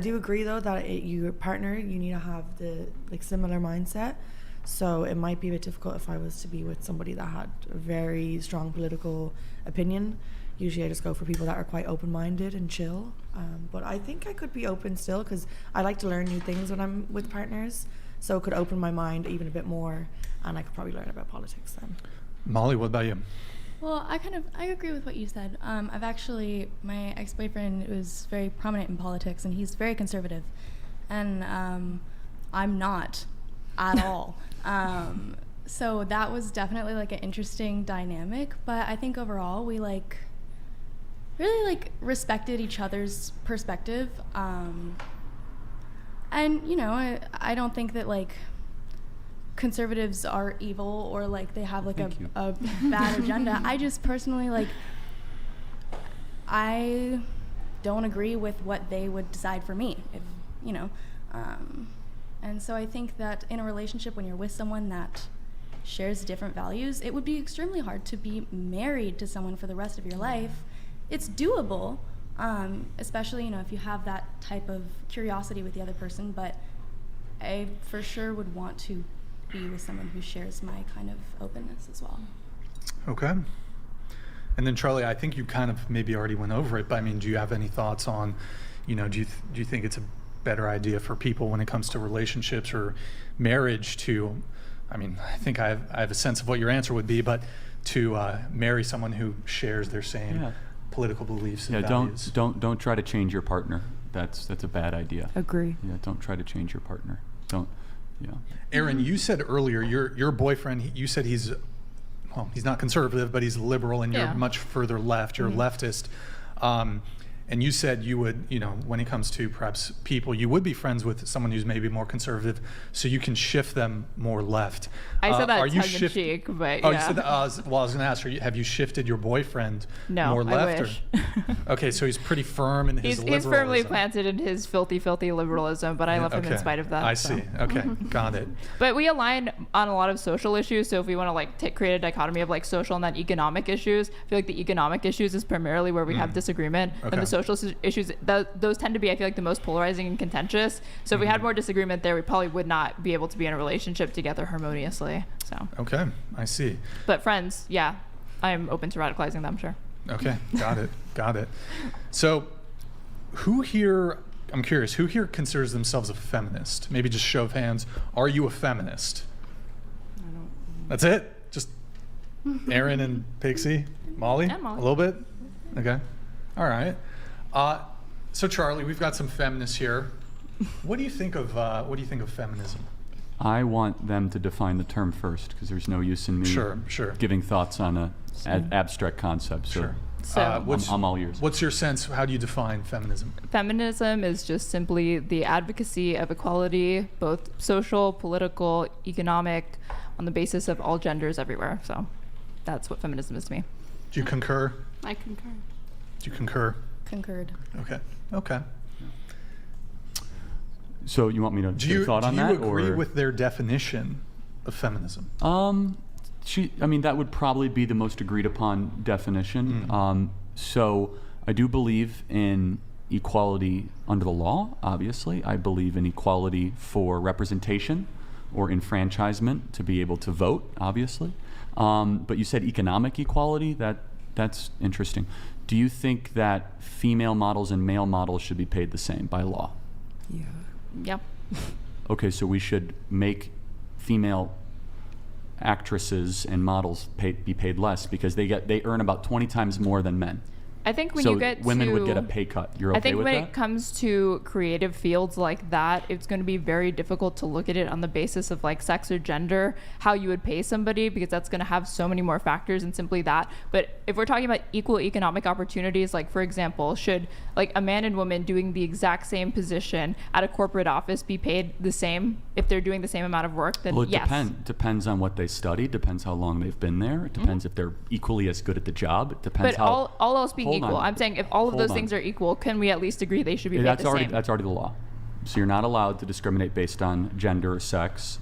I do agree though that your partner, you need to have the similar mindset. So it might be a bit difficult if I was to be with somebody that had a very strong political opinion. Usually I just go for people that are quite open-minded and chill. But I think I could be open still because I like to learn new things when I'm with partners. So it could open my mind even a bit more, and I could probably learn about politics then. Molly, what about you? Well, I agree with what you said. My ex-boyfriend was very prominent in politics, and he's very conservative. And I'm not at all. So that was definitely like an interesting dynamic, but I think overall we really respected each other's perspective. And I don't think that conservatives are evil or they have a bad agenda. I just personally I don't agree with what they would decide for me, and so I think that in a relationship, when you're with someone that shares different values, it would be extremely hard to be married to someone for the rest of your life. It's doable, especially if you have that type of curiosity with the other person, but I for sure would want to be with someone who shares my kind of openness as well. Okay. And then Charlie, I think you kind of maybe already went over it, but I mean, do you have any thoughts on, do you think it's a better idea for people when it comes to relationships or marriage to, I think I have a sense of what your answer would be, but to marry someone who shares their same political beliefs and values? Don't try to change your partner. That's a bad idea. Agree. Yeah, don't try to change your partner. Don't. Yeah. Aaron, you said earlier your boyfriend. You said he's not conservative, but he's liberal, and you're much further left. You're leftist. And you said you would, when it comes to perhaps people, you would be friends with someone who's maybe more conservative, so you can shift them more left. I said that tongue-in-cheek, but you said that, I was going to ask, have you shifted your boyfriend more left? I wish. Okay, so he's pretty firm in his liberalism. He's firmly planted in his filthy liberalism, but I love him in spite of that. I see. Okay, got it. But we align on a lot of social issues, so if we want to create a dichotomy of social and then economic issues, I feel like the economic issues is primarily where we have disagreement, and the social issues, those tend to be, I feel like, the most polarizing and contentious. So if we had more disagreement there, we probably would not be able to be in a relationship together harmoniously. So okay, I see. But friends, I'm open to radicalizing them, sure. Okay, got it. So I'm curious, who here considers themselves a feminist? Maybe just show of hands. Are you a feminist? I don't. That's it? Just Aaron and Pixie? Molly? And Molly. A little bit? Okay. All right. So Charlie, we've got some feminists here. What do you think of feminism? I want them to define the term first, because there's no use in me giving thoughts on a abstract concept. So, I'm all ears. What's your sense? How do you define feminism? Feminism is just simply the advocacy of equality, both social, political, economic, on the basis of all genders everywhere. So that's what feminism is to me. Do you concur? I concur. Do you concur? Concurred. Okay. So you want me to give a thought on that? Do you agree with their definition of feminism? That would probably be the most agreed upon definition. So I do believe in equality under the law, obviously. I believe in equality for representation or enfranchisement to be able to vote, obviously. But you said economic equality. That's interesting. Do you think that female models and male models should be paid the same by law? Yeah. Yep. Okay, so we should make female actresses and models be paid less because they earn about 20 times more than men. I think when so you get women to, would get a pay cut. You're okay with that? I think when it comes to creative fields like that, it's going to be very difficult to look at it on the basis of sex or gender, how you would pay somebody, because that's going to have so many more factors than simply that. But if we're talking about equal economic opportunities, for example, should a man and woman doing the exact same position at a corporate office be paid the same if they're doing the same amount of work? Then yes. Depends on what they studied, depends how long they've been there, it depends if they're equally as good at the job, it depends all else being equal. I'm saying if all of those things are equal, can we at least agree they should be paid the same? That's already the law. So you're not allowed to discriminate based on gender or sex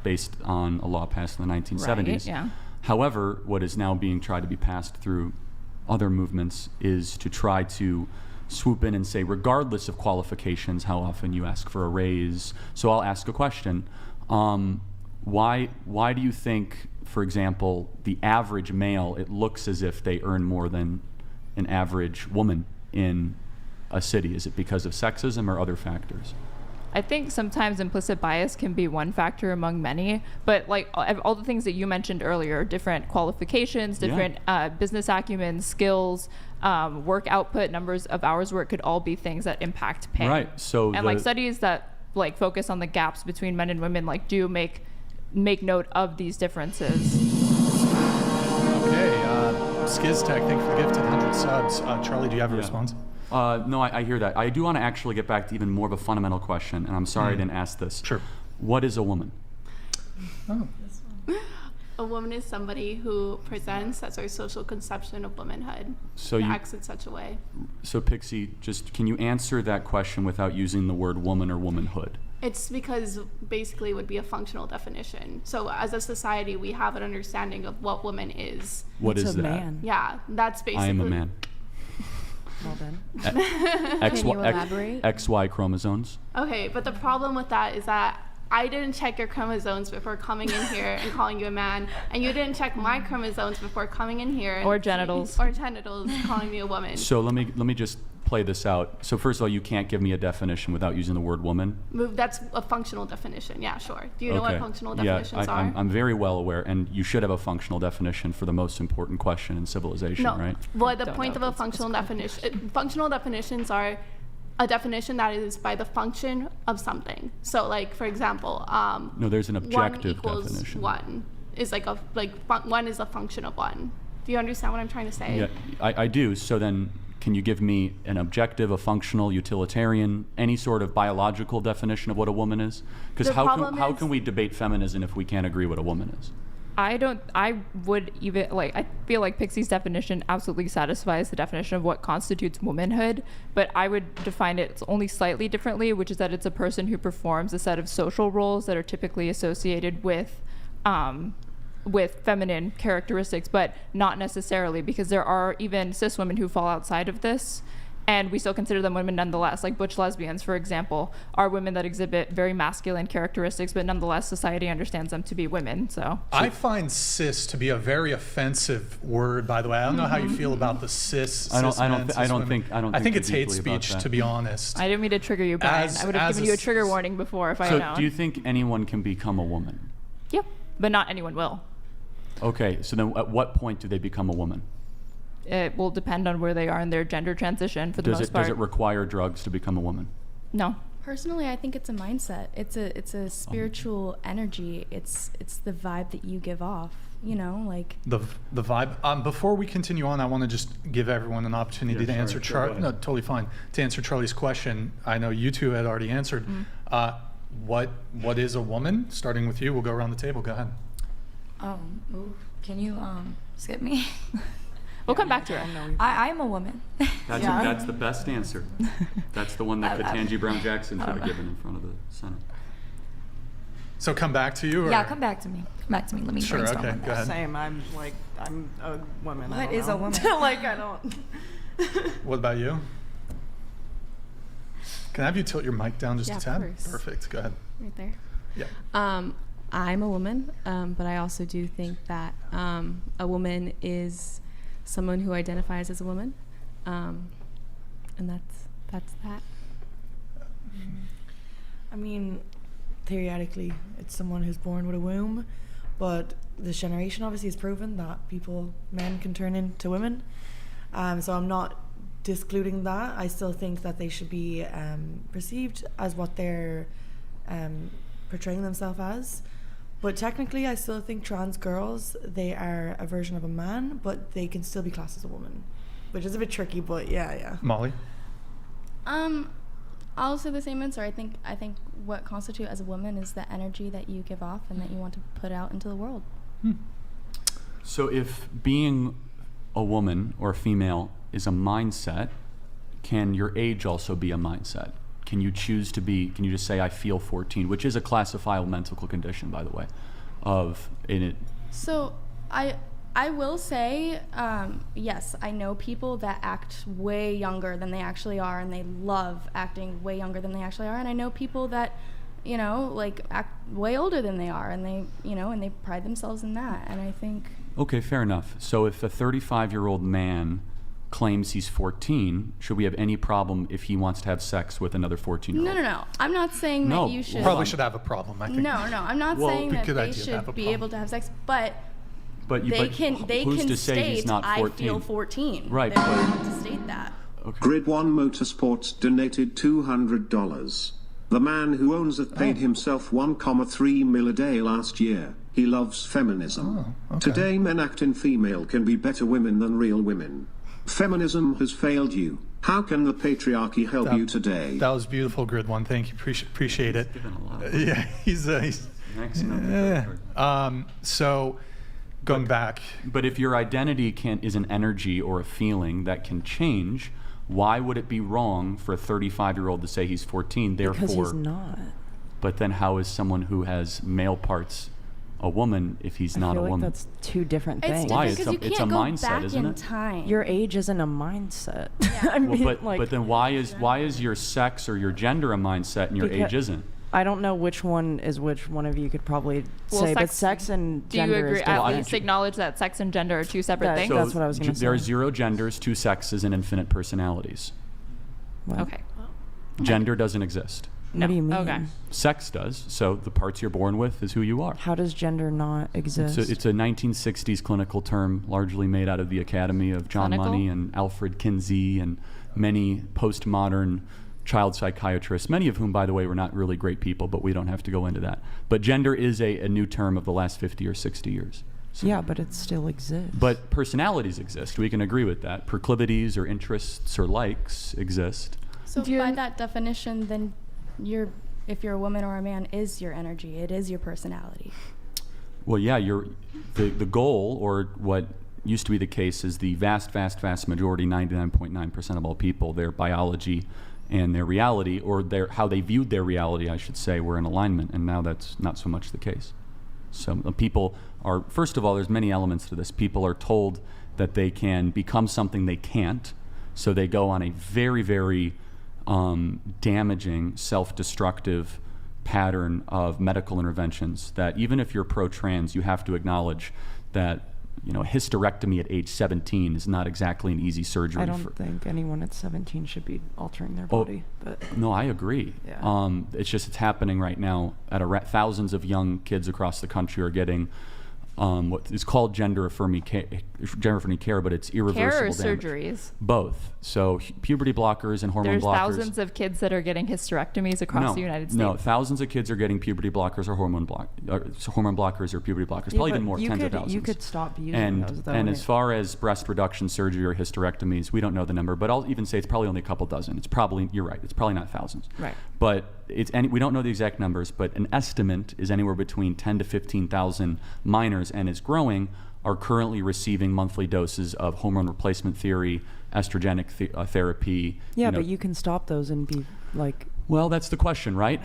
based on a law passed in the 1970s. Right, yeah. However, what is now being tried to be passed through other movements is to try to swoop in and say, regardless of qualifications, how often you ask for a raise. So I'll ask a question. Why do you think, for example, the average male, it looks as if they earn more than an average woman in a city? Is it because of sexism or other factors? I think sometimes implicit bias can be one factor among many, but like all the things that you mentioned earlier, different qualifications, different business acumen, skills, work output, numbers of hours work could all be things that impact pay. Right. So and like studies that like focus on the gaps between men and women like do make note of these differences. Okay, SkizTech, thank you for the gift of 100 subs. Charlie, do you have a response? No, I hear that. I do want to actually get back to even more of a fundamental question, and I'm sorry I didn't ask this. Sure. What is a woman? Oh. A woman is somebody who presents as our social conception of womanhood. So and you acts in such a way. So Pixie, just can you answer that question without using the word woman or womanhood? It's because basically it would be a functional definition. So as a society, we have an understanding of what woman is. What It's is a that? man. Yeah, that's basically. I am a man. Well done. Can you elaborate? XY chromosomes. Okay, but the problem with that is that I didn't check your chromosomes before coming in here and calling you a man, and you didn't check my chromosomes before coming in here. And Or genitals. Or genitals, calling me a woman. So let me just play this out. So first of all, you can't give me a definition without using the word woman. That's a functional definition. Yeah, sure. Do you know what functional definitions yeah, are? I'm very well aware, and you should have a functional definition for the most important question in civilization, No. right? Well, the Don't point know of a functional definition, functional definitions are a definition that is by the function of something. So, like for example, No, there's an objective 1 = definition. 1 is like 1 is a function of 1. Do you understand what I'm trying to say? Yeah, I do. So then, can you give me an objective, a functional, utilitarian, any sort of biological definition of what a woman is? Because The how problem can we debate feminism if we can't agree what a woman is? I would even like, I feel like Pixie's definition absolutely satisfies the definition of what constitutes womanhood, but I would define it only slightly differently, which is that it's a person who performs a set of social roles that are typically associated with feminine characteristics, but not necessarily, because there are even cis women who fall outside of this, and we still consider them women nonetheless. Like butch lesbians, for example, are women that exhibit very masculine characteristics, but nonetheless society understands them to be women. So I find cis to be a very offensive word, by the way. I don't know how you feel about the cis. I don't women. think I think it's hate deeply about speech, that. to be honest. I didn't mean to trigger you, Brian. I would have given you a trigger warning before if I had So known. do you think anyone can become a woman? Yep, but not anyone will. Okay, so then at what point do they become a woman? It will depend on where they are in their gender transition for the most part. Does it require drugs to become a woman? No. Personally, I think it's a mindset. It's a spiritual energy. It's the vibe that you give off. You know, like The vibe. Before we continue on, I want to just give everyone an opportunity to answer No, totally fine. To answer Charlie's question, I know you two had already answered. What is a woman? Starting with you, we'll go around the table. Go ahead. Can you skip me? We'll come back to her. I'm a woman. That's the best answer. That's the one that Ketanji Brown Jackson should have given in front of the Senate. So come back to you? Or? Yeah, come back to me. Come back to me. Let me Sure, brainstorm okay, on go that. ahead. Same. I'm a woman. What is a woman? Like, I don't. What about you? Can I have you tilt your mic down just Yeah, a of tad? course. Perfect. Go ahead. Right there. Yeah. I'm a woman, but I also do think that a woman is someone who identifies as a woman, and that's that. I mean, theoretically, it's someone who's born with a womb, but this generation obviously has proven that men can turn into women. So I'm not discluding that. I still think that they should be perceived as what they're portraying themselves as. But technically, I still think trans girls, they are a version of a man, but they can still be classed as a woman, which is a bit tricky, but yeah. Molly? I'll say the same answer. I think what constitutes as a woman is the energy that you give off and that you want to put out into the world. So if being a woman or a female is a mindset, can your age also be a mindset? Can you choose to be, can you just say I feel 14, which is a classifiable mental condition, by the way, of in it? So I I will say, yes, I know people that act way younger than they actually are, and they love acting way younger than they actually are. And I know people that, you know, like act way older than they are, and they, you know, and they pride themselves in that. And I think. Okay, fair enough. So if a 35-year-old man claims he's 14, should we have any problem if he wants to have sex with another 14-year-old? No. I'm not saying No, that you should. Probably should have a problem, I think. No, I'm not Well, saying that good they idea to have should a be problem. able to have sex, but But they can who's to say state, he's not 14? I feel 14. Right, They're but- allowed to state that. Okay. Grid 1 Motorsports donated $200. The man who owns it paid himself 1.3 mil a day last year. He loves feminism. Oh, okay. Today men acting female can be better women than real women. Feminism has failed you. How can the patriarchy help you today? That was beautiful, Grid 1. Thank you. Appreciate it. Given a lot. Yeah, he's Next number. yeah. So going back, But if your identity is an energy or a feeling that can change, why would it be wrong for a 35-year-old to say he's 14? Therefore, Because he's not. But then how is someone who has male parts a woman if he's not I feel a like woman? that's two different It's things. Why? different because you It's can't a go mindset, back isn't in it? time. Your age isn't a mindset. I Well, mean, but, like, but then why is your sex or your gender a mindset and your Because- age isn't? I don't know which one is which. One of you could probably say, but sex and Do you gender agree? is At different. least acknowledge that sex and gender are two separate That- things. that's what I was gonna There are say. 0 genders, 2 sexes, and infinite personalities. What? Okay. Gender doesn't exist. What do you mean? Okay. Sex does. So the parts you're born with is who you are. How does gender not exist? It's a 1960s clinical term, largely made out of the Academy of John Clinical? Money and Alfred Kinsey and many postmodern child psychiatrists, many of whom, by the way, were not really great people, but we don't have to go into that. But gender is a new term of the last 50 or 60 years. So- Yeah, but it still exists. But personalities exist. We can agree with that. Proclivities or interests or likes exist. So Do you- by that definition, then if you're a woman or a man, is your energy. It is your personality. Well, yeah, the goal, or what used to be the case, is the vast majority, 99.9% of all people, their biology and their reality, or how they viewed their reality, I should say, were in alignment. And now that's not so much the case. So people are, first of all, there's many elements to this. People are told that they can become something they can't. So they go on a very, very damaging, self-destructive pattern of medical interventions that even if you're pro-trans, you have to acknowledge that, you know, a hysterectomy at age 17 is not exactly an easy surgery. I don't think anyone at 17 should be altering their Oh, body. But No, I agree. Yeah. It's happening right now. Thousands of young kids across the country are getting what is called gender affirming care, but it's irreversible Care or damage. surgeries? Both. So puberty blockers and hormone There's blockers. thousands of kids that are getting hysterectomies across the United States. No, thousands of kids are getting puberty blockers or hormone blockers or puberty blockers. Probably even more, tens of thousands. You could stop using And those, though. and as far as breast reduction surgery or hysterectomies, we don't know the number, but I'll even say it's probably only a couple dozen. It's probably, you're right, it's probably not thousands. Right. But we don't know the exact numbers, but an estimate is anywhere between 10 to 15,000 minors, and is growing, are currently receiving monthly doses of hormone replacement therapy, estrogenic therapy. Yeah, but you can stop those and be like. Well, that's the question, right?